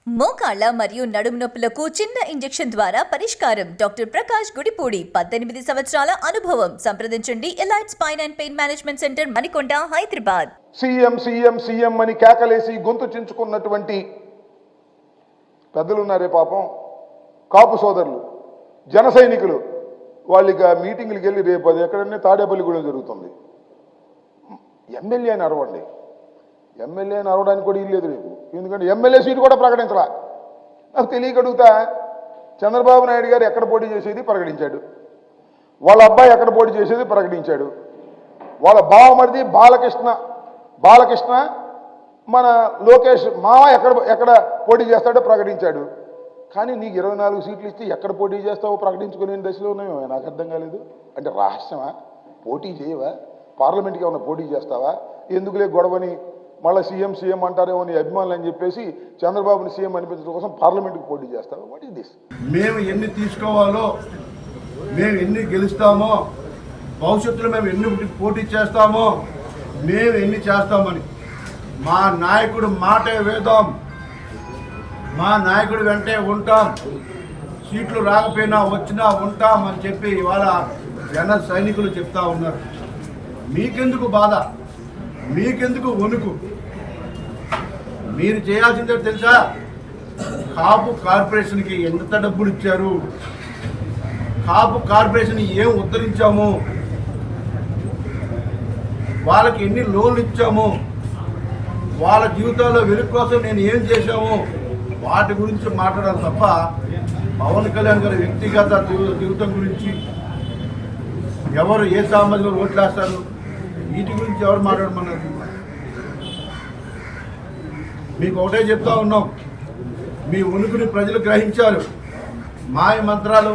మోకాళ్ళ మరియు నడుము నొప్పులకు చిన్న ఇంజెక్షన్ ద్వారా పరిష్కారం. డాక్టర్ ప్రకాష్ గుడిపూడి, 18 సంవత్సరాల అనుభవం. సంప్రదించండి. Elite spine and pain management centre, Manikonda, Hyderabad. CM అని కేకలేసి గొంతు చించుకున్నటువంటి పెద్దలున్నారే పాపం, కాపు సోదరులు, జన సైనికులు. వాళ్ళకి ఆ మీటింగ్లకు వెళ్ళి రేపు అది ఎక్కడన్నా తాడేపల్లిగూడెం జరుగుతుంది. ఎమ్మెల్యే అని అరవండి. ఎమ్మెల్యే అని అరవడానికి కూడా ఇల్లేదు రేపు. ఎందుకంటే ఎమ్మెల్యే సీటు కూడా ప్రకటించరా. నాకు తెలియకడుగుతా, చంద్రబాబు నాయుడు గారు ఎక్కడ పోటీ చేసేది ప్రకటించాడు, వాళ్ళ అబ్బాయి ఎక్కడ పోటీ చేసేది ప్రకటించాడు, వాళ్ళ బావమరిది బాలకృష్ణ మన లోకేష్ మామ ఎక్కడ పోటీ చేస్తాడో ప్రకటించాడు. కానీ నీకు 24 సీట్లు ఇస్తే ఎక్కడ పోటీ చేస్తావో ప్రకటించుకునే దశలో ఉన్నాయో నాకు అర్థం కాలేదు. అంటే రహస్యమా? పోటీ చేయవా? పార్లమెంట్కి ఏమైనా పోటీ చేస్తావా? ఎందుకులే గొడవని మళ్ళీ సీఎం అంటారేమో నీ అభిమానులు అని చెప్పేసి చంద్రబాబుని సీఎం అనిపించడం కోసం పార్లమెంట్కి పోటీ చేస్తావా? What is this? మేము ఎన్ని తీసుకోవాలో, మేము ఎన్ని గెలుస్తామో, భవిష్యత్తులో మేము ఎన్ని పోటీ చేస్తామో, మేము ఎన్ని చేస్తామని మా నాయకుడు మాటే వేద్దాం, మా నాయకుడు వెంటే ఉంటాం, సీట్లు రాకపోయినా వచ్చినా ఉంటాం అని చెప్పి ఇవాళ జన సైనికులు చెప్తా ఉన్నారు. మీకెందుకు బాధ, మీకెందుకు వణుకు? మీరు చేయాల్సిందే తెలుసా? కాపు కార్పొరేషన్కి ఎంత డబ్బులు ఇచ్చారు, కాపు కార్పొరేషన్ ఏం ఉద్ధరించాము, వాళ్ళకి ఎన్ని లోన్లు ఇచ్చాము, వాళ్ళ జీవితాల్లో వెలుగు కోసం నేను ఏం చేశాము, వాటి గురించి మాట్లాడాలి తప్ప పవన్ కళ్యాణ్ గారి వ్యక్తిగత జీవితం గురించి, ఎవరు ఏ సామాజిక ఓట్లేస్తారు, వీటి గురించి ఎవరు మాట్లాడమన్నారు? మీకు ఒకటే చెప్తా ఉన్నాం, మీ ఉనికిని ప్రజలు గ్రహించారు. మాయ మంత్రాలు